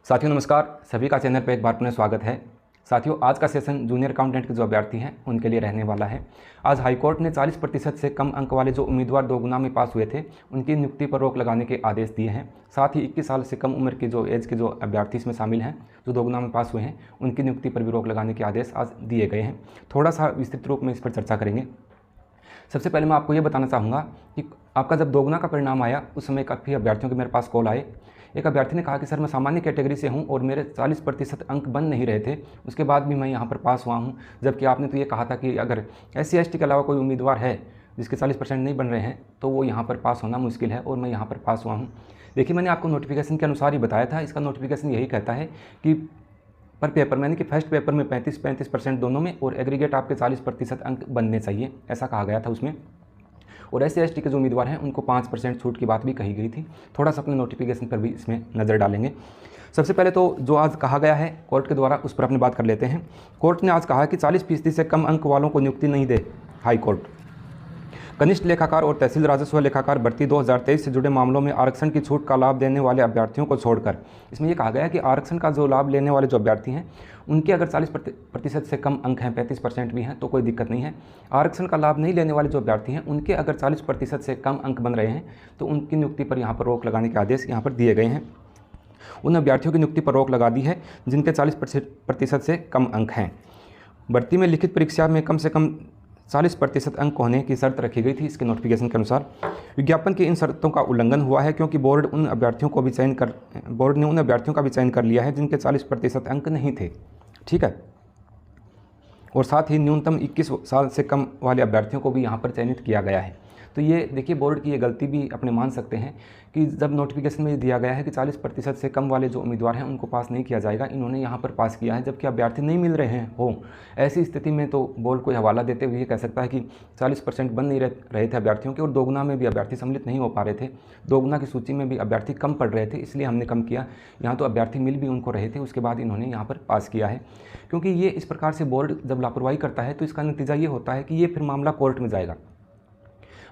साथियों नमस्कार, सभी का चैनल पर एक बार पुनः स्वागत है। साथियों, आज का सेशन जूनियर अकाउंटेंट के जो अभ्यर्थी हैं उनके लिए रहने वाला है। आज हाईकोर्ट ने 40% से कम अंक वाले जो उम्मीदवार 2 गुना में पास हुए थे उनकी नियुक्ति पर रोक लगाने के आदेश दिए हैं। साथ ही 21 साल से कम उम्र के जो एज के जो अभ्यर्थी इसमें शामिल हैं जो 2 गुना में पास हुए हैं उनकी नियुक्ति पर भी रोक लगाने के आदेश आज दिए गए हैं। थोड़ा सा विस्तृत रूप में इस पर चर्चा करेंगे। सबसे पहले मैं आपको ये बताना चाहूँगा कि आपका जब 2 गुना का परिणाम आया उस समय काफ़ी अभ्यर्थियों के मेरे पास कॉल आए। एक अभ्यर्थी ने कहा कि सर मैं सामान्य कैटेगरी से हूं और मेरे 40% अंक बन नहीं रहे थे, उसके बाद भी मैं यहां पर पास हुआ हूं, जबकि आपने तो ये कहा था कि अगर SC/ST के अलावा कोई उम्मीदवार है जिसके 40% नहीं बन रहे हैं तो वो यहाँ पर पास होना मुश्किल है और मैं यहाँ पर पास हुआ हूँ। देखिए, मैंने आपको नोटिफिकेशन के अनुसार ही बताया था। इसका नोटिफिकेशन यही कहता है कि पर पेपर मैंने कि फर्स्ट पेपर में 35% दोनों में और एग्रीगेट आपके 40% अंक बनने चाहिए, ऐसा कहा गया था उसमें। और SC/ST के जो उम्मीदवार हैं उनको 5% छूट की बात भी कही गई थी। थोड़ा सा अपने नोटिफिकेशन पर भी इसमें नज़र डालेंगे। सबसे पहले तो जो आज कहा गया है कोर्ट के द्वारा उस पर अपनी बात कर लेते हैं। कोर्ट ने आज कहा कि 40% से कम अंक वालों को नियुक्ति नहीं दे। हाई कोर्ट कनिष्ठ लेखाकार और तहसील राजस्व लेखाकार भर्ती 2023 से जुड़े मामलों में आरक्षण की छूट का लाभ देने वाले अभ्यर्थियों को छोड़कर, इसमें यह कहा गया है कि आरक्षण का जो लाभ लेने वाले जो अभ्यर्थी हैं उनके अगर 40% से कम अंक हैं, 35% भी हैं तो कोई दिक्कत नहीं है। आरक्षण का लाभ नहीं लेने वाले जो अभ्यर्थी हैं उनके अगर 40% से कम अंक बन रहे हैं तो उनकी नियुक्ति पर यहाँ पर रोक लगाने के आदेश यहाँ पर दिए गए हैं। उन अभ्यर्थियों की नियुक्ति पर रोक लगा दी है जिनके 40% से कम अंक हैं। भर्ती में लिखित परीक्षा में कम से कम 40% अंक होने की शर्त रखी गई थी। इसके नोटिफिकेशन के अनुसार विज्ञापन की इन शर्तों का उल्लंघन हुआ है क्योंकि बोर्ड ने उन अभ्यर्थियों का भी चयन कर लिया है जिनके 40% अंक नहीं थे। ठीक है, और साथ ही न्यूनतम 21 साल से कम वाले अभ्यर्थियों को भी यहाँ पर चयनित किया गया है। तो ये देखिए, बोर्ड की ये गलती भी अपने मान सकते हैं कि जब नोटिफिकेशन में दिया गया है कि 40% से कम वाले जो उम्मीदवार हैं उनको पास नहीं किया जाएगा, इन्होंने यहाँ पर पास किया है जबकि अभ्यर्थी नहीं मिल रहे हैं। ऐसी स्थिति में तो बोर्ड को हवाला देते हुए ये कह सकता है कि 40% बन नहीं रहे थे अभ्यर्थियों के और 2 गुना में भी अभ्यर्थी सम्मिलित नहीं हो पा रहे थे। 2 गुना की सूची में भी अभ्यर्थी कम पड़ रहे थे, इसलिए हमने कम किया। यहाँ तो अभ्यर्थी मिल भी उनको रहे थे, उसके बाद इन्होंने यहाँ पर पास किया है। क्योंकि ये इस प्रकार से बोर्ड जब लापरवाही करता है तो इसका नतीजा ये होता है कि ये फिर मामला कोर्ट में जाएगा।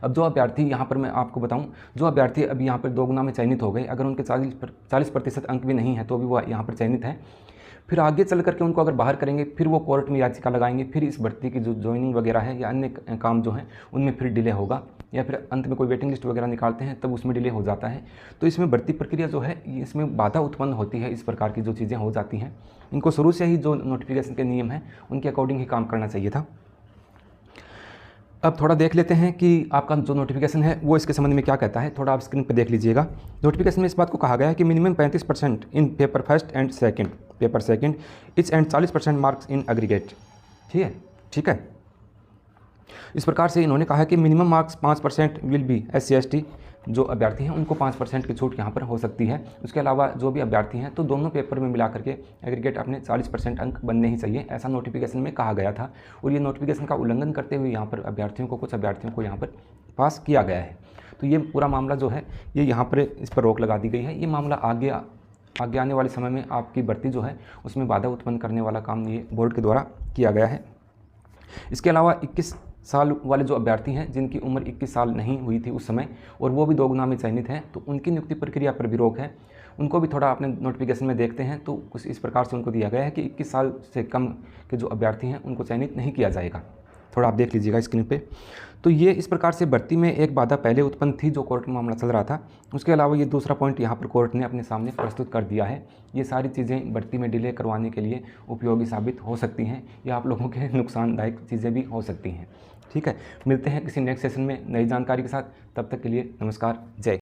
अब जो अभ्यर्थी यहाँ पर मैं आपको बताऊं, जो अभ्यर्थी अभी यहाँ पर 2 गुना में चयनित हो गए, अगर उनके 40% अंक भी नहीं है तो भी वो यहाँ पर चयनित हैं, फिर आगे चल करके उनको अगर बाहर करेंगे फिर वो कोर्ट में याचिका लगाएंगे, फिर इस भर्ती की जो ज्वाइनिंग वगैरह है या अन्य काम जो हैं उनमें फिर डिले होगा, या फिर अंत में कोई वेटिंग लिस्ट वगैरह निकालते हैं तब उसमें डिले हो जाता है। तो इसमें भर्ती प्रक्रिया जो है इसमें बाधा उत्पन्न होती है। इस प्रकार की जो चीज़ें हो जाती हैं, इनको शुरू से ही जो नोटिफिकेशन के नियम हैं उनके अकॉर्डिंग ही काम करना चाहिए था। अब थोड़ा देख लेते हैं कि आपका जो नोटिफिकेशन है वो इसके संबंध में क्या कहता है। थोड़ा आप स्क्रीन पर देख लीजिएगा। नोटिफिकेशन में इस बात को कहा गया है कि minimum 35% in paper first and second each and 40% marks in aggregate. ठीक है। इस प्रकार से इन्होंने कहा है कि minimum marks 5% will be SC/ST जो अभ्यर्थी हैं उनको 5% की छूट यहाँ पर हो सकती है। उसके अलावा जो भी अभ्यर्थी हैं तो दोनों पेपर में मिला करके एग्रीगेट अपने 40% अंक बनने ही चाहिए, ऐसा नोटिफिकेशन में कहा गया था। और ये नोटिफिकेशन का उल्लंघन करते हुए यहाँ पर कुछ अभ्यर्थियों को यहाँ पर पास किया गया है। तो ये पूरा मामला जो है ये यहाँ पर इस पर रोक लगा दी गई है। ये मामला आगे आने वाले समय में आपकी भर्ती जो है उसमें बाधा उत्पन्न करने वाला काम ये बोर्ड के द्वारा किया गया है। इसके अलावा 21 साल वाले जो अभ्यर्थी हैं जिनकी उम्र 21 साल नहीं हुई थी उस समय और वो भी 2 गुना में चयनित हैं तो उनकी नियुक्ति प्रक्रिया पर भी रोक है। उनको भी थोड़ा अपने नोटिफिकेशन में देखते हैं तो कुछ इस प्रकार से उनको दिया गया है कि 21 साल से कम के जो अभ्यर्थी हैं उनको चयनित नहीं किया जाएगा। थोड़ा आप देख लीजिएगा स्क्रीन पे। तो ये इस प्रकार से भर्ती में एक बाधा पहले उत्पन्न थी जो कोर्ट में मामला चल रहा था। उसके अलावा ये दूसरा पॉइंट यहाँ पर कोर्ट ने अपने सामने प्रस्तुत कर दिया है। ये सारी चीज़ें भर्ती में डिले करवाने के लिए उपयोगी साबित हो सकती हैं या आप लोगों के नुकसानदायक चीज़ें भी हो सकती हैं। ठीक है, मिलते हैं किसी नेक्स्ट सेशन में नई जानकारी के साथ। तब तक के लिए नमस्कार, जय।